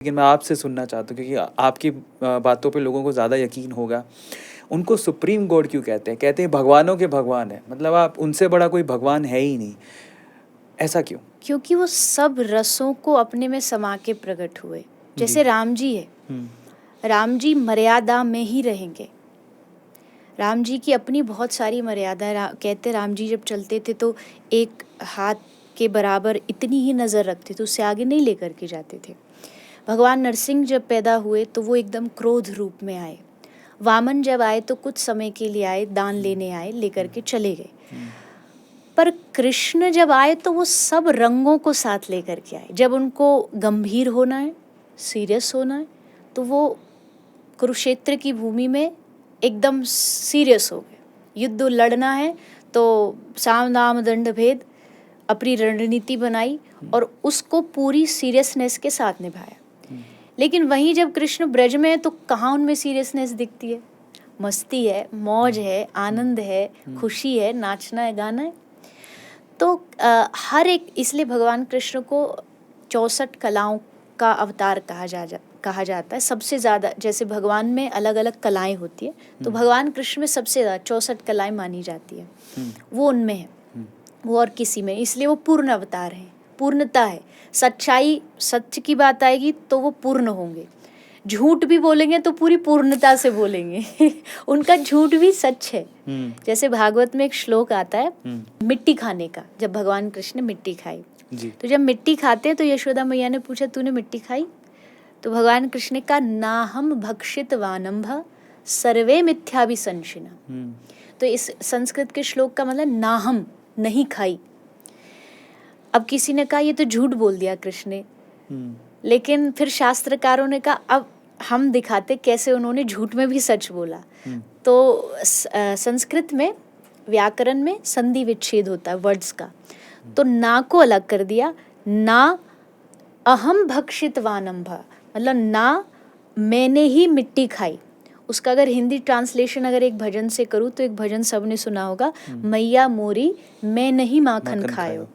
लेकिन मैं आपसे सुनना चाहता हूँ क्योंकि आपकी बातों पे लोगों को ज़्यादा यकीन होगा। उनको सुप्रीम गॉड क्यों कहते हैं? कहते हैं भगवानों के भगवान है, मतलब आप उनसे बड़ा कोई भगवान है ही नहीं, ऐसा क्यों? क्योंकि वो सब रसों को अपने में समा के प्रकट हुए। जैसे जी। राम जी है, राम जी मर्यादा में ही रहेंगे। राम जी की अपनी बहुत सारी मर्यादा कहते राम जी जब चलते थे तो एक हाथ के बराबर इतनी ही नज़र रखते थे, उससे आगे नहीं लेकर के जाते थे। भगवान नरसिंह जब पैदा हुए तो वो एकदम क्रोध रूप में आए। वामन जब आए तो कुछ समय के लिए आए, दान लेने आए, लेकर के चले गए। पर कृष्ण जब आए तो वो सब रंगों को साथ लेकर के आए। जब उनको गंभीर होना है, सीरियस होना है, तो वो कुरुक्षेत्र की भूमि में एकदम सीरियस हो गए। युद्ध लड़ना है तो साम दाम दंड भेद अपनी रणनीति बनाई और उसको पूरी सीरियसनेस के साथ निभाया। लेकिन वहीं जब कृष्ण ब्रज में है तो कहाँ उनमें सीरियसनेस दिखती है? मस्ती है, मौज है, आनंद है, खुशी है, नाचना है, गाना है। तो हर एक, इसलिए भगवान कृष्ण को 64 कलाओं का अवतार कहा जाता है। सबसे ज़्यादा, जैसे भगवान में अलग अलग कलाएं होती है, तो भगवान कृष्ण में सबसे ज़्यादा 64 कलाएं मानी जाती है। वो उनमें है, वो और किसी में, इसलिए वो पूर्ण अवतार है, पूर्णता है। सच्चाई, सत्य की बात आएगी तो वो पूर्ण होंगे। झूठ भी बोलेंगे तो पूरी पूर्णता से बोलेंगे उनका झूठ भी सच है। जैसे भागवत में एक श्लोक आता है मिट्टी खाने का, जब भगवान कृष्ण ने मिट्टी खाई जी। तो जब मिट्टी खाते हैं तो यशोदा मैया ने पूछा तूने मिट्टी खाई? तो भगवान कृष्ण ने कहा नाहम भक्षित वानम्भ सर्वे मिथ्या भी संशिना। तो इस संस्कृत के श्लोक का मतलब नाहम, नहीं खाई। अब किसी ने कहा ये तो झूठ बोल दिया कृष्ण ने, लेकिन फिर शास्त्रकारों ने कहा अब हम दिखाते कैसे उन्होंने झूठ में भी सच बोला। तो संस्कृत में व्याकरण में संधि विच्छेद होता है वर्ड्स का, तो ना को अलग कर दिया। ना अहम भक्षित वानम्भ, मतलब ना मैंने ही मिट्टी खाई। उसका अगर हिंदी ट्रांसलेशन अगर एक भजन से करूँ तो एक भजन सबने सुना होगा, मैया मोरी मैं नहीं माखन खायो।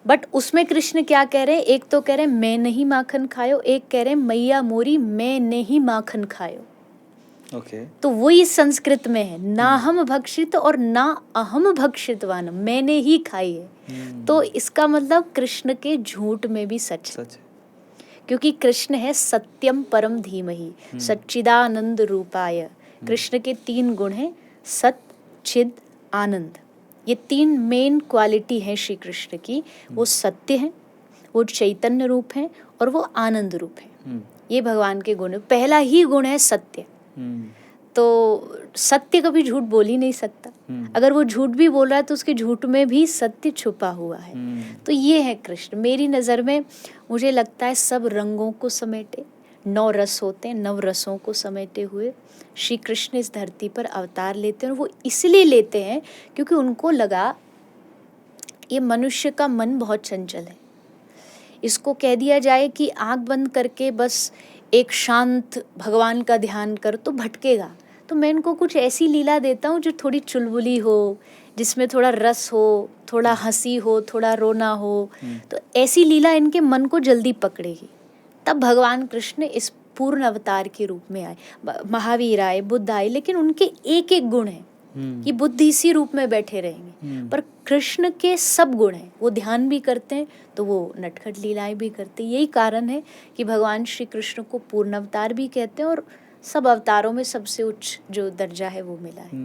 बट उसमें कृष्ण क्या कह रहे हैं? एक तो कह रहे हैं मैं नहीं माखन खायो, एक कह रहे हैं मैया मोरी मैं नहीं माखन खायो। तो वही संस्कृत में है, ना हम भक्षित और ना अहम भक्षितवान, मैंने ही खाई है। तो इसका मतलब कृष्ण के झूठ में भी सच है, क्योंकि कृष्ण है सत्यम परम धीमहि सच्चिदानंद रूपाय। कृष्ण के 3 गुण हैं, सत, चिद, आनंद। ये 3 मेन क्वालिटी हैं श्री कृष्ण की। वो सत्य हैं, वो चैतन्य रूप हैं और वो आनंद रूप हैं। ये भगवान के गुण। पहला ही गुण है सत्य। तो सत्य कभी झूठ बोल ही नहीं सकता। अगर वो झूठ भी बोल रहा है तो उसके झूठ में भी सत्य छुपा हुआ है। तो ये है कृष्ण। मेरी नज़र में मुझे लगता है सब रंगों को समेटे, 9 रस होते हैं, 9 रसों को समेटे हुए श्री कृष्ण इस धरती पर अवतार लेते हैं। और वो इसलिए लेते हैं क्योंकि उनको लगा ये मनुष्य का मन बहुत चंचल है। इसको कह दिया जाए कि आँख बंद करके बस एक शांत भगवान का ध्यान कर तो भटकेगा। तो मैं इनको कुछ ऐसी लीला देता हूँ जो थोड़ी चुलबुली हो, जिसमें थोड़ा रस हो, थोड़ा हंसी हो, थोड़ा रोना हो। तो ऐसी लीला इनके मन को जल्दी पकड़ेगी। तब भगवान कृष्ण इस पूर्ण अवतार के रूप में आए। महावीर आए, बुद्ध आए, लेकिन उनके एक एक गुण हैं कि बुद्ध इसी रूप में बैठे रहेंगे। पर कृष्ण के सब गुण हैं। वो ध्यान भी करते हैं तो वो नटखट लीलाएं भी करते हैं। यही कारण है कि भगवान श्री कृष्ण को पूर्ण अवतार भी कहते हैं और सब अवतारों में सबसे उच्च जो दर्जा है वो मिला है।